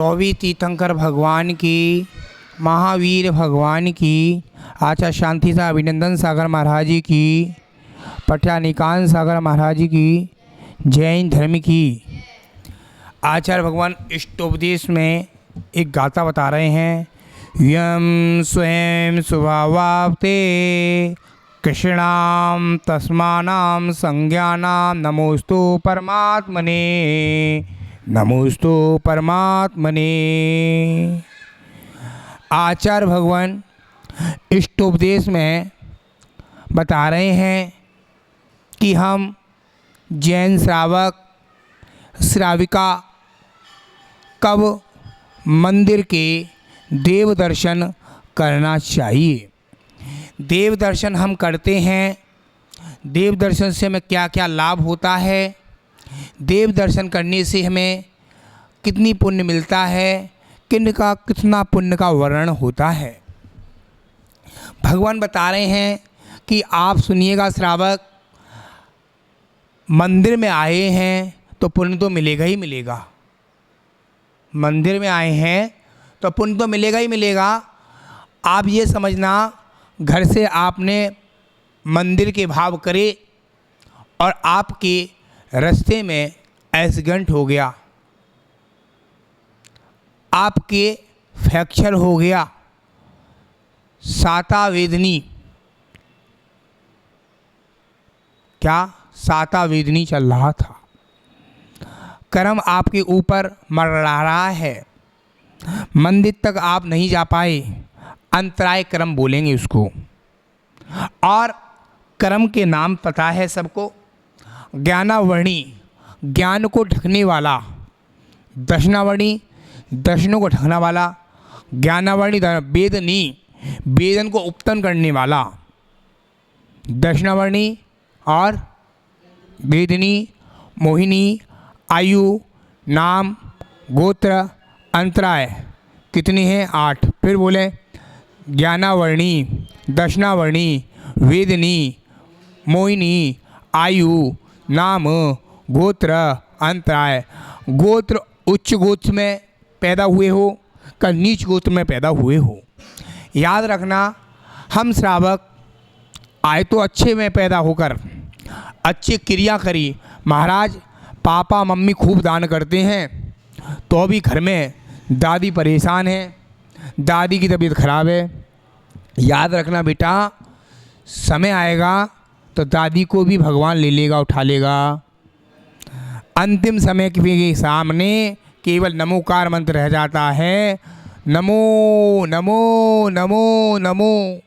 चौबीस तीर्थंकर भगवान की, महावीर भगवान की, आचार्य शांति सागर अभिनंदन सागर महाराज जी की, पट्टानिकान सागर महाराज जी की, जैन धर्म की। आचार्य भगवान इष्टोपदेश में एक गाथा बता रहे हैं। यम स्वयं स्वभावाप्ते कृष्णाम तस्मानाम संज्ञानाम नमोस्तु परमात्मने, नमोस्तु परमात्मने। आचार्य भगवान इष्टोपदेश में बता रहे हैं कि हम जैन श्रावक श्राविका कब मंदिर के देव दर्शन करना चाहिए। देव दर्शन हम करते हैं, देव दर्शन से हमें क्या क्या लाभ होता है, देव दर्शन करने से हमें कितनी पुण्य मिलता है, कितना पुण्य का वर्णन होता है। भगवान बता रहे हैं कि आप सुनिएगा श्रावक, मंदिर में आए हैं तो पुण्य तो मिलेगा ही मिलेगा। मंदिर में आए हैं तो पुण्य तो मिलेगा ही मिलेगा। आप ये समझना, घर से आपने मंदिर के भाव करे और आपके रास्ते में एक्सीडेंट हो गया, आपके फ्रैक्चर हो गया, साता वेदनी, क्या साता वेदनी चल रहा था, कर्म आपके ऊपर मरड़ा रहा है, मंदिर तक आप नहीं जा पाए, अंतराय कर्म बोलेंगे उसको। और कर्म के नाम पता है सबको, ज्ञानावर्णी ज्ञान को ढकने वाला, दशनावर्णी दर्शनों को ढकने वाला, ज्ञानावर्णी वेदनी वेदन को उपतन करने वाला, दशनावर्णी और वेदनी, मोहिनी, आयु, नाम, गोत्र, अंतराय कितनी हैं? 8। फिर बोले ज्ञानावर्णी, दशनावर्णी, वेदनी, मोहिनी, आयु, नाम, गोत्र, अंतराय। गोत्र उच्च गोत्र में पैदा हुए हो का नीच गोत्र में पैदा हुए हो। याद रखना, हम श्रावक आए तो अच्छे में पैदा होकर अच्छी क्रिया करी। महाराज पापा मम्मी खूब दान करते हैं तो अभी घर में दादी परेशान है, दादी की तबीयत खराब है। याद रखना बेटा, समय आएगा तो दादी को भी भगवान ले लेगा, उठा लेगा। अंतिम समय के सामने केवल नमोकार मंत्र रह जाता है, नमो नमो नमो नमो।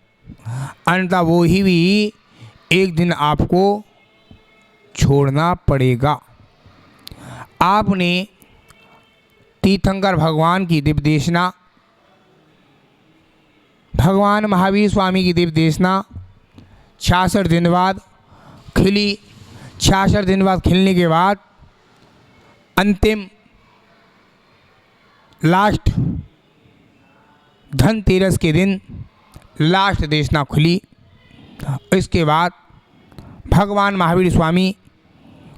अंततः वो ही भी एक दिन आपको छोड़ना पड़ेगा। आपने तीर्थंकर भगवान की दिव्य देशना, भगवान महावीर स्वामी की दिव्य देशना 66 दिन बाद खिली। 66 दिन बाद खिलने के बाद अंतिम लास्ट धनतेरस के दिन लास्ट देशना खुली। इसके बाद भगवान महावीर स्वामी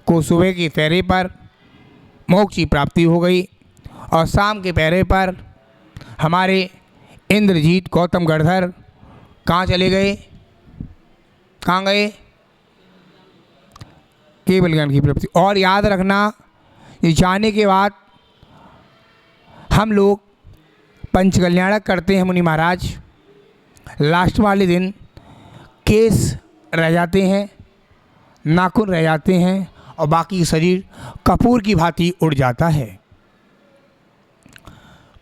को सुबह के पहरे पर मोक्ष की प्राप्ति हो गई और शाम के पहरे पर हमारे इंद्रजीत गौतम गढ़धर कहाँ चले गए? कहाँ गए? केवल ज्ञान की प्राप्ति। और याद रखना, ये जाने के बाद हम लोग पंचकल्याणक करते हैं मुनि महाराज। लास्ट वाले दिन केस रह जाते हैं, नाखून रह जाते हैं और बाकी शरीर कपूर की भांति उड़ जाता है।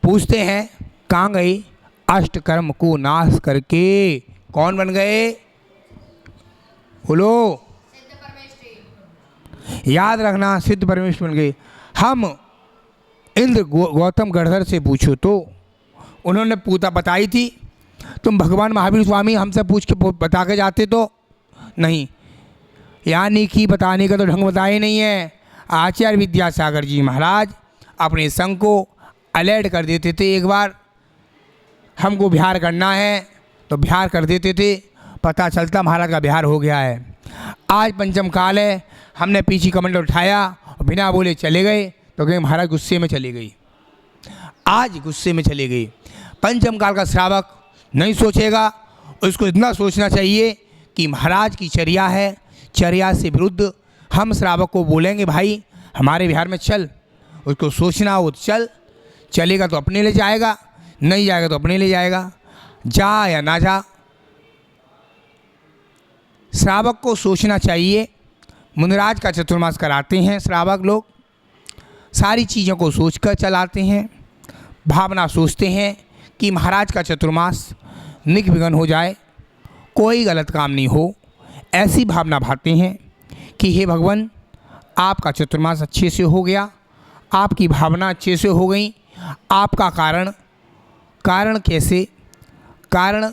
पूछते हैं कहाँ गए? अष्टकर्म को नाश करके कौन बन गए? बोलो। याद रखना, सिद्ध परमेश्वर बन गए। हम इंद्र गौतम गढ़धर से पूछो तो उन्होंने पूता बताई थी, तुम भगवान महावीर स्वामी हमसे पूछ के बता के जाते तो नहीं। यानी कि बताने का तो ढंग बताया नहीं है। आचार्य विद्यासागर जी महाराज अपने संग को अलर्ट कर देते थे। एक बार हमको बिहार करना है तो बिहार कर देते थे, पता चलता महाराज का बिहार हो गया है। आज पंचम काल है, हमने पीछे कमंडल उठाया और बिना बोले चले गए तो कहीं महाराज गुस्से में चली गई। आज गुस्से में चले गए। पंचम काल का श्रावक नहीं सोचेगा, उसको इतना सोचना चाहिए कि महाराज की चर्या है, चर्या से विरुद्ध हम श्रावक को बोलेंगे भाई हमारे विहार में चल, उसको सोचना वो चलेगा तो अपने ले जाएगा, नहीं जाएगा तो अपने ले जाएगा, जा या ना जा। श्रावक को सोचना चाहिए। मुनिराज का चतुर्मास कराते हैं श्रावक लोग, सारी चीज़ों को सोचकर चलाते हैं, भावना सोचते हैं कि महाराज का चतुर्मास निर्विघ्न हो जाए, कोई गलत काम नहीं हो, ऐसी भावना भाते हैं कि हे भगवान आपका चतुर्मास अच्छे से हो गया, आपकी भावना अच्छे से हो गई। आपका कारण कैसे? कारण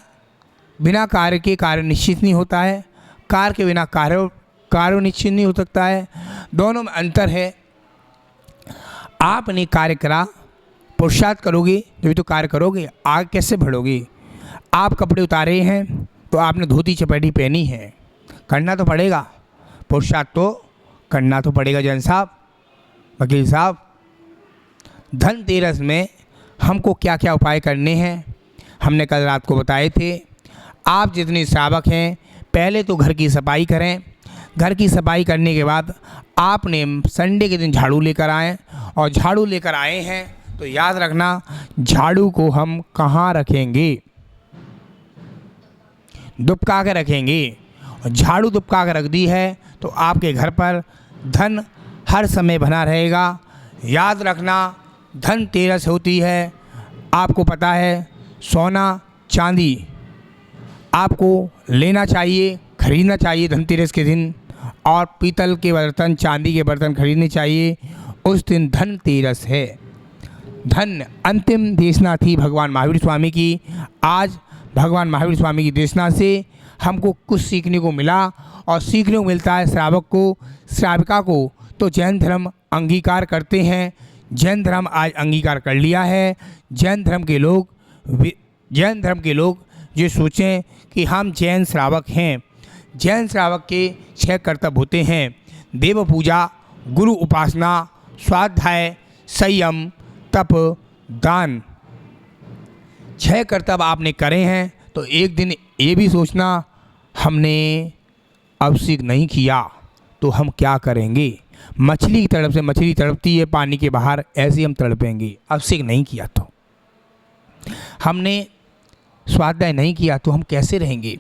बिना कार्य के कार्य निश्चित नहीं होता है, कार्य के बिना कार्य निश्चित नहीं हो सकता है, दोनों में अंतर है। आपने कार्य करा, पुरुषार्थ करोगे जब तो कार्य करोगे, आग कैसे बढ़ोगे? आप कपड़े उतारे हैं तो आपने धोती चपेटी पहनी है, करना तो पड़ेगा, पुरुषार्थ तो करना तो पड़ेगा। जैन साहब, वकील साहब, धनतेरस में हमको क्या क्या उपाय करने हैं हमने कल रात को बताए थे। आप जितने श्रावक हैं पहले तो घर की सफाई करें, घर की सफाई करने के बाद आपने संडे के दिन झाड़ू लेकर आएँ, और झाड़ू लेकर आए हैं तो याद रखना झाड़ू को हम कहाँ रखेंगे? दुबका के रखेंगे। और झाड़ू दुबका के रख दी है तो आपके घर पर धन हर समय बना रहेगा। याद रखना धनतेरस होती है, आपको पता है सोना चांदी आपको लेना चाहिए, खरीदना चाहिए धनतेरस के दिन, और पीतल के बर्तन चांदी के बर्तन खरीदने चाहिए। उस दिन धनतेरस है। धन अंतिम देशना थी भगवान महावीर स्वामी की। आज भगवान महावीर स्वामी की देशना से हमको कुछ सीखने को मिला, और सीखने को मिलता है श्रावक को, श्राविका को तो जैन धर्म अंगीकार करते हैं। जैन धर्म आज अंगीकार कर लिया है। जैन धर्म के लोग ये सोचें कि हम जैन श्रावक हैं। जैन श्रावक के 6 कर्तव्य होते हैं: देव पूजा, गुरु उपासना, स्वाध्याय, संयम, तप, दान। 6 कर्तव्य आपने करे हैं तो एक दिन ये भी सोचना हमने अभिषेक नहीं किया तो हम क्या करेंगे? मछली की तड़प से मछली तड़पती है पानी के बाहर, ऐसे हम तड़पेंगे। अभिषेक नहीं किया तो, हमने स्वाध्याय नहीं किया तो हम कैसे रहेंगे?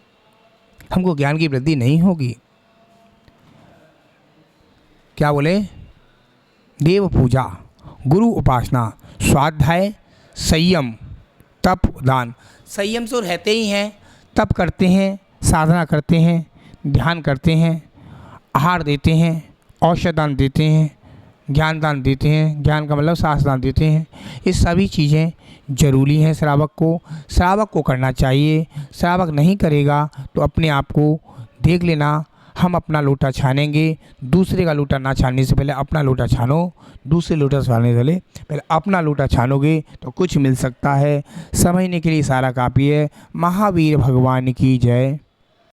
हमको ज्ञान की वृद्धि नहीं होगी। क्या बोले? देव पूजा, गुरु उपासना, स्वाध्याय, संयम, तप, दान। संयम से रहते ही हैं, तप करते हैं, साधना करते हैं, ध्यान करते हैं, आहार देते हैं, औषध दान देते हैं, ज्ञान दान देते हैं, ज्ञान का मतलब शास्त्र दान देते हैं। ये सभी चीज़ें जरूरी हैं श्रावक को करना चाहिए। श्रावक नहीं करेगा तो अपने आप को देख लेना। हम अपना लोटा छानेंगे, दूसरे का लोटा ना छानने से पहले अपना लोटा छानो, दूसरे लोटा छानने से पहले अपना लोटा छानोगे तो कुछ मिल सकता है। समझने के लिए सारा काफ़ी है। महावीर भगवान की जय।